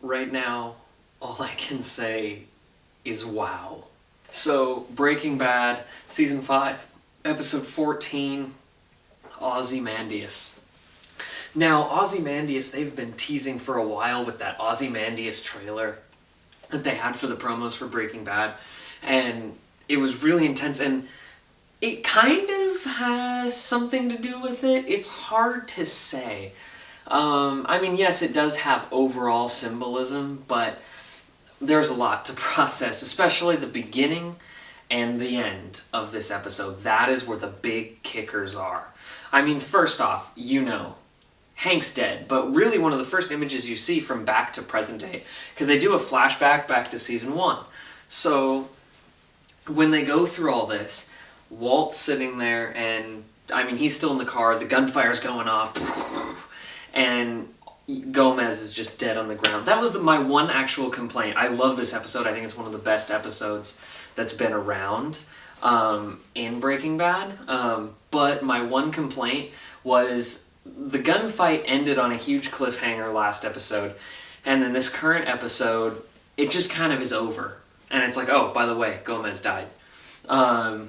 right now, all I can say is wow. So, Breaking Bad, Season 5, Episode 14, Ozymandias. Now, Ozymandias, they've been teasing for a while with that Ozymandias trailer that they had for the promos for Breaking Bad, and it was really intense, and it kind of has something to do with it. It's hard to say. I mean, yes, it does have overall symbolism, but there's a lot to process, especially the beginning and the end of this episode. That is where the big kickers are. I mean, first off, Hank's dead, but really one of the first images you see from back to present day, because they do a flashback back to season 1. So when they go through all this, Walt's sitting there, and I mean, he's still in the car, the gunfire's going off, and Gomez is just dead on the ground. That was my one actual complaint. I love this episode. I think it's one of the best episodes that's been around in Breaking Bad. But my one complaint was the gunfight ended on a huge cliffhanger last episode, and then this current episode, it just kind of is over. And it's like, oh, by the way, Gomez died. And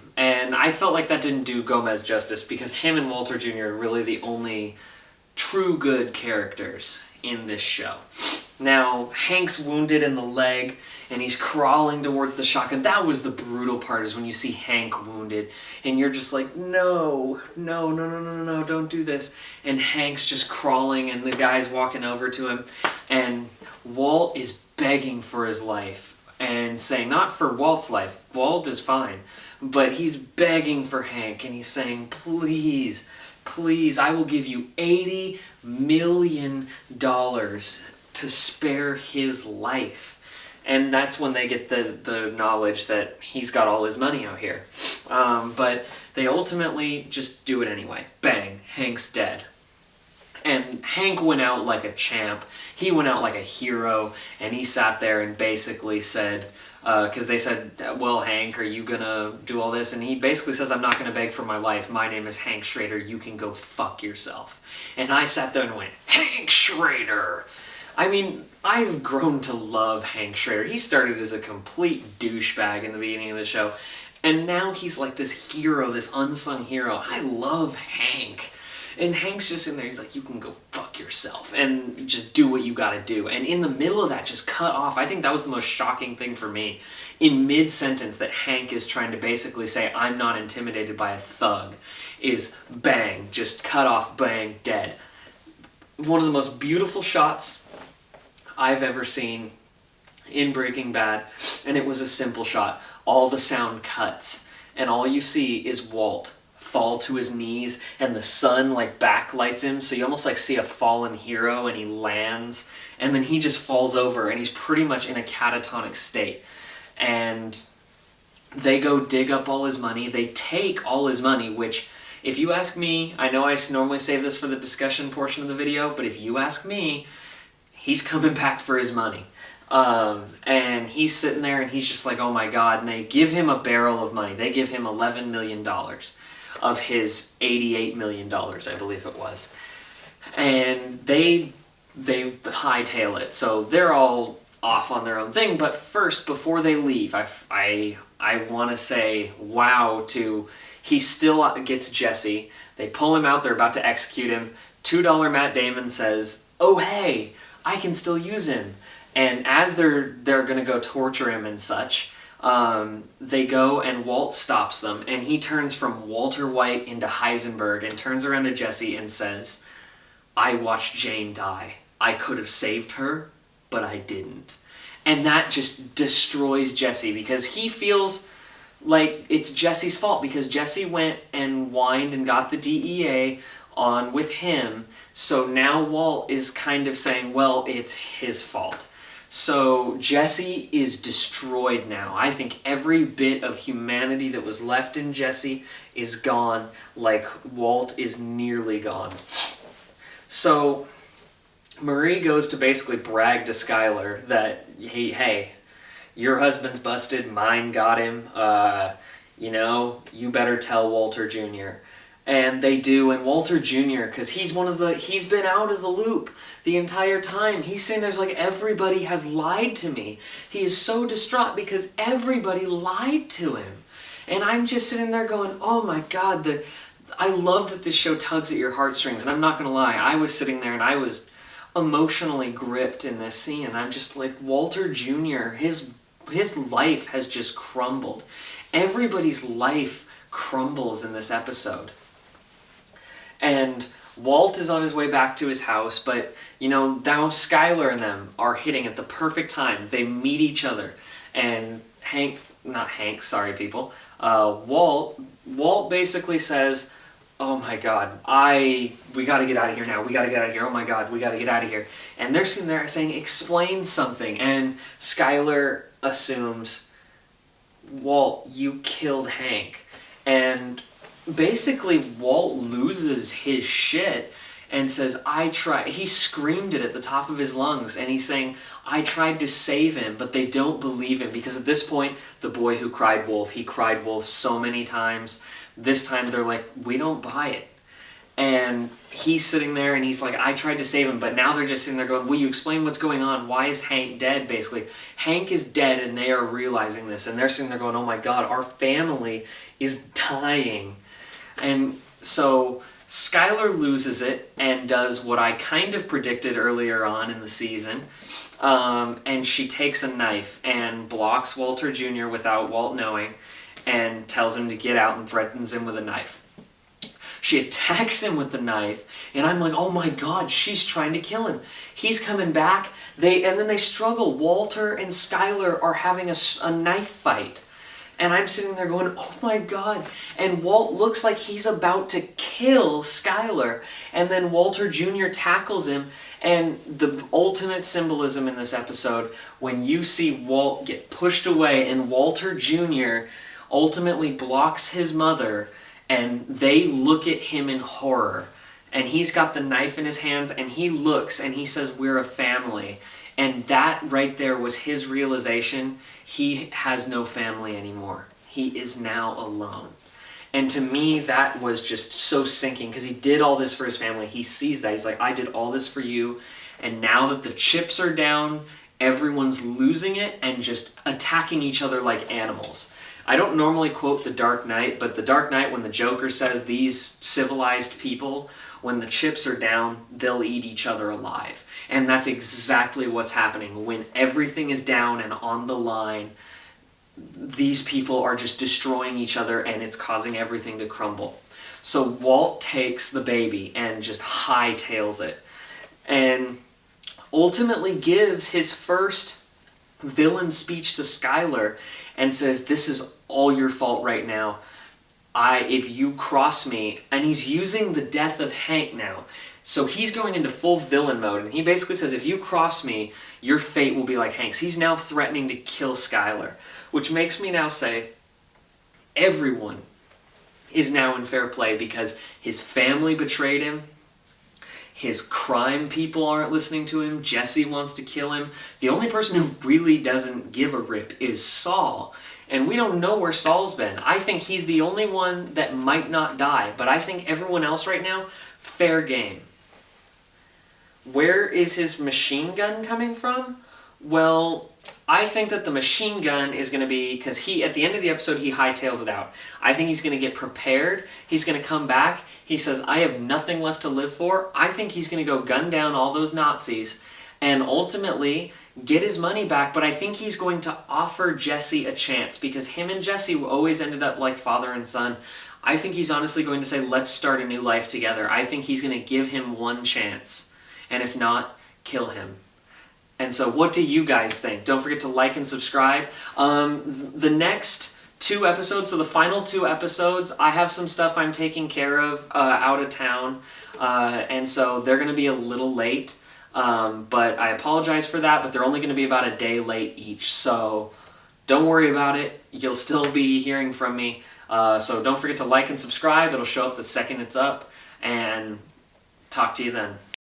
I felt like that didn't do Gomez justice, because him and Walter Jr. are really the only true good characters in this show. Now, Hank's wounded in the leg, and he's crawling towards the shotgun. That was the brutal part, is when you see Hank wounded, and you're just like, no, don't do this. And Hank's just crawling, and the guy's walking over to him, and Walt is begging for his life, and saying, not for Walt's life, Walt is fine, but he's begging for Hank, and he's saying, please, I will give you $80 million to spare his life. And that's when they get the knowledge that he's got all his money out here. But they ultimately just do it anyway. Bang, Hank's dead. And Hank went out like a champ. He went out like a hero, and he sat there and basically said, because they said, well, Hank, are you going to do all this? And he basically says, I'm not going to beg for my life. My name is Hank Schrader. You can go fuck yourself. And I sat there and went, Hank Schrader! I mean, I've grown to love Hank Schrader. He started as a complete douchebag in the beginning of the show, and now he's like this hero, this unsung hero. I love Hank. And Hank's just in there, he's like, you can go fuck yourself and just do what you gotta do. And in the middle of that, just cut off. I think that was the most shocking thing for me. In mid-sentence, that Hank is trying to basically say, I'm not intimidated by a thug, is bang, just cut off, bang, dead. One of the most beautiful shots I've ever seen in Breaking Bad, and it was a simple shot. All the sound cuts, and all you see is Walt fall to his knees, and the sun like backlights him, so you almost like see a fallen hero, and he lands, and then he just falls over, and he's pretty much in a catatonic state. And they go dig up all his money. They take all his money, which, if you ask me, I know I normally save this for the discussion portion of the video, but if you ask me, he's coming back for his money. And he's sitting there, and he's just like, oh my god, and they give him a barrel of money. They give him $11 million. Of his $88 million, I believe it was. And they hightail it. So they're all off on their own thing. But first, before they leave, I want to say wow to, he still gets Jesse. They pull him out. They're about to execute him. $2 Matt Damon says, oh hey, I can still use him. And as they're going to go torture him and such, they go, and Walt stops them, and he turns from Walter White into Heisenberg and turns around to Jesse and says, I watched Jane die. I could have saved her, but I didn't. And that just destroys Jesse, because he feels like it's Jesse's fault, because Jesse went and whined and got the DEA on with him, so now Walt is kind of saying, well, it's his fault. So Jesse is destroyed now. I think every bit of humanity that was left in Jesse is gone, like Walt is nearly gone. So Marie goes to basically brag to Skyler that, hey, your husband's busted, mine got him, you better tell Walter Jr. And they do, and Walter Jr., because he's been out of the loop the entire time. He's saying there's like, everybody has lied to me. He is so distraught because everybody lied to him. And I'm just sitting there going, oh my God, I love that this show tugs at your heartstrings. And I'm not going to lie, I was sitting there and I was emotionally gripped in this scene. And I'm just like, Walter Jr., his life has just crumbled. Everybody's life crumbles in this episode. And Walt is on his way back to his house, but, now Skylar and them are hitting at the perfect time. They meet each other. And Walt basically says, oh my God, we gotta get out of here now. We gotta get out of here. Oh my God, we gotta get out of here. And they're sitting there saying, explain something. And Skylar assumes, Walt, you killed Hank. And basically, Walt loses his shit and says, he screamed it at the top of his lungs, and he's saying, I tried to save him, but they don't believe him, because at this point, the boy who cried wolf, he cried wolf so many times. This time, they're like, we don't buy it. And he's sitting there, and he's like, I tried to save him, but now they're just sitting there going, will you explain what's going on? Why is Hank dead, basically? Hank is dead, and they are realizing this, and they're sitting there going, oh my God, our family is dying. And so Skylar loses it and does what I kind of predicted earlier on in the season. And she takes a knife and blocks Walter Jr. without Walt knowing and tells him to get out and threatens him with a knife. She attacks him with the knife, and I'm like, oh my God, she's trying to kill him. He's coming back, and then they struggle. Walter and Skylar are having a knife fight. And I'm sitting there going, oh my God. And Walt looks like he's about to kill Skylar. And then Walter Jr. tackles him. And the ultimate symbolism in this episode, when you see Walt get pushed away and Walter Jr. ultimately blocks his mother, and they look at him in horror. And he's got the knife in his hands, and he looks and he says, we're a family. And that right there was his realization. He has no family anymore. He is now alone. And to me, that was just so sinking, because he did all this for his family. He sees that. He's like, I did all this for you. And now that the chips are down, everyone's losing it and just attacking each other like animals. I don't normally quote The Dark Knight, but The Dark Knight, when the Joker says these civilized people, when the chips are down, they'll eat each other alive. And that's exactly what's happening. When everything is down and on the line, these people are just destroying each other, and it's causing everything to crumble. So Walt takes the baby and just hightails it, and ultimately gives his first villain speech to Skylar and says, this is all your fault right now. If you cross me, and he's using the death of Hank now. So he's going into full villain mode, and he basically says, if you cross me, your fate will be like Hank's. He's now threatening to kill Skylar, which makes me now say, everyone is now in fair play, because his family betrayed him, his crime people aren't listening to him, Jesse wants to kill him. The only person who really doesn't give a rip is Saul. And we don't know where Saul's been. I think he's the only one that might not die, but I think everyone else right now, fair game. Where is his machine gun coming from? Well, I think that the machine gun is going to be, because at the end of the episode, he hightails it out. I think he's going to get prepared. He's going to come back. He says, I have nothing left to live for. I think he's going to go gun down all those Nazis and ultimately get his money back. But I think he's going to offer Jesse a chance, because him and Jesse always ended up like father and son. I think he's honestly going to say, let's start a new life together. I think he's going to give him one chance. And if not, kill him. And so what do you guys think? Don't forget to like and subscribe. The next 2 episodes, so the final 2 episodes, I have some stuff I'm taking care of out of town. And so they're going to be a little late. But I apologize for that, but they're only going to be about a day late each. So don't worry about it. You'll still be hearing from me. So don't forget to like and subscribe. It'll show up the second it's up. And talk to you then.